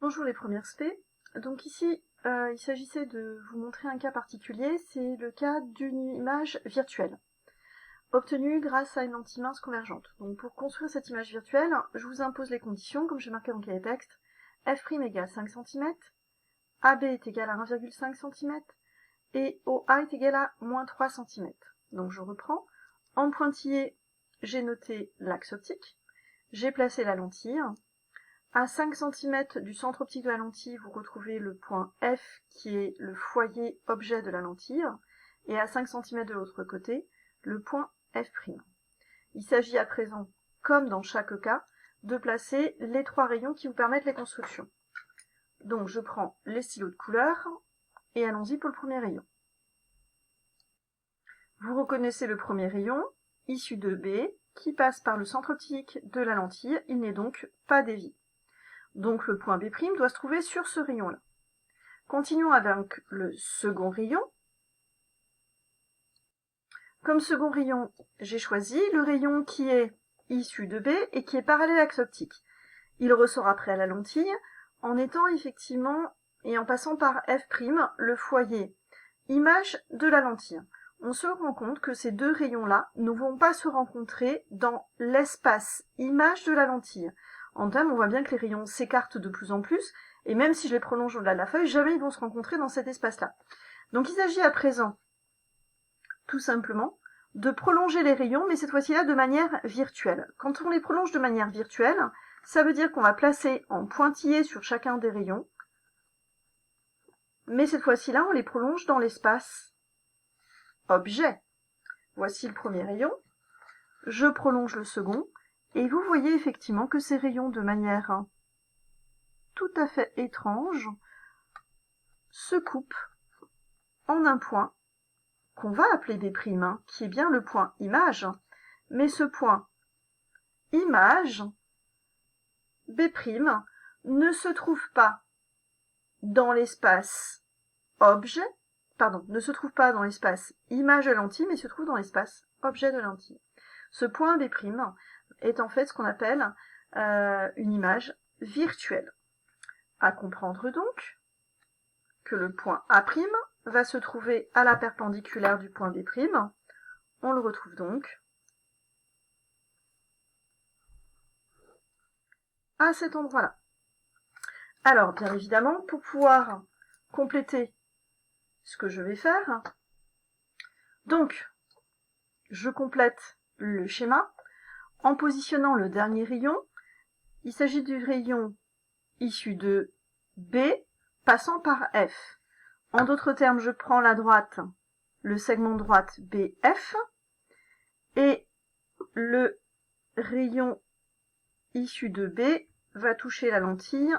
Bonjour les premières spé. Donc ici, il s'agissait de vous montrer un cas particulier, c'est le cas d'une image virtuelle, obtenue grâce à une lentille mince convergente. Donc pour construire cette image virtuelle, je vous impose les conditions, comme j'ai marqué dans le cahier texte. F' égale 5 cm, AB est égal à 1,5 cm, et OA est égal à moins 3 cm. Donc je reprends. En pointillé, j'ai noté l'axe optique, j'ai placé la lentille. À 5 cm du centre optique de la lentille, vous retrouvez le point F qui est le foyer objet de la lentille, et à 5 cm de l'autre côté, le point F'. Il s'agit à présent, comme dans chaque cas, de placer les trois rayons qui vous permettent les constructions. Donc je prends les stylos de couleur, et allons-y pour le premier rayon. Vous reconnaissez le premier rayon, issu de B, qui passe par le centre optique de la lentille, il n'est donc pas dévié. Donc le point B' doit se trouver sur ce rayon-là. Continuons avec le second rayon. Comme second rayon, j'ai choisi le rayon qui est issu de B et qui est parallèle à l'axe optique. Il ressort après à la lentille en étant effectivement, et en passant par F', le foyer image de la lentille. On se rend compte que ces deux rayons-là ne vont pas se rencontrer dans l'espace image de la lentille. En termes, on voit bien que les rayons s'écartent de plus en plus, et même si je les prolonge au-delà de la feuille, jamais ils vont se rencontrer dans cet espace-là. Donc il s'agit à présent, tout simplement, de prolonger les rayons, mais cette fois-ci-là de manière virtuelle. Quand on les prolonge de manière virtuelle, ça veut dire qu'on va placer en pointillé sur chacun des rayons, mais cette fois-ci-là, on les prolonge dans l'espace objet. Voici le premier rayon, je prolonge le second, et vous voyez effectivement que ces rayons, de manière tout à fait étrange, se coupent en un point qu'on va appeler B', qui est bien le point image, mais ce point image, B', ne se trouve pas dans l'espace objet, ne se trouve pas dans l'espace image de lentille, mais se trouve dans l'espace objet de lentille. Ce point B' est en fait ce qu'on appelle une image virtuelle. À comprendre donc que le point A' va se trouver à la perpendiculaire du point B'. On le retrouve donc à cet endroit-là. Alors, bien évidemment, pour pouvoir compléter ce que je vais faire, donc, je complète le schéma en positionnant le dernier rayon. Il s'agit du rayon issu de B passant par F. En d'autres termes, je prends la droite, le segment de droite BF, et le rayon issu de B va toucher la lentille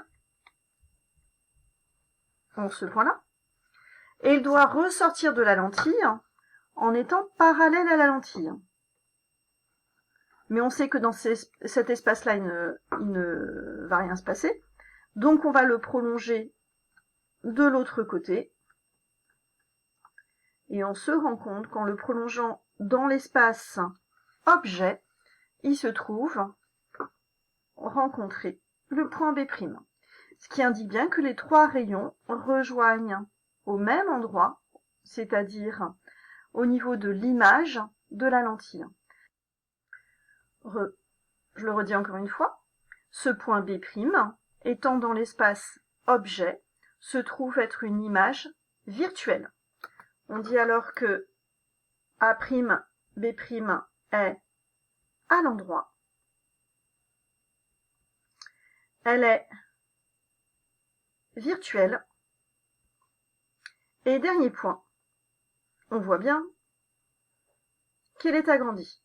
en ce point-là, et il doit ressortir de la lentille en étant parallèle à la lentille. Mais on sait que dans cet espace-là, il ne va rien se passer, donc on va le prolonger de l'autre côté, et on se rend compte qu'en le prolongeant dans l'espace objet, il se trouve rencontrer le point B', ce qui indique bien que les trois rayons rejoignent au même endroit, c'est-à-dire au niveau de l'image de la lentille. Je le redis encore une fois, ce point B', étant dans l'espace objet, se trouve être une image virtuelle. On dit alors que A'B' est à l'endroit. Elle est virtuelle. Et dernier point, on voit bien qu'elle est agrandie.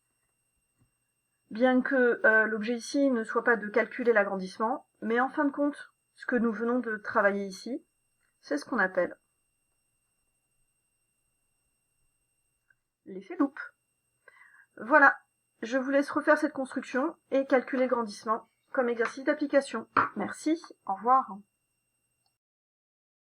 Bien que l'objet ici ne soit pas de calculer l'agrandissement, mais en fin de compte, ce que nous venons de travailler ici, c'est ce qu'on appelle l'effet loupe. Voilà, je vous laisse refaire cette construction et calculer le grandissement comme exercice d'application. Merci, au revoir.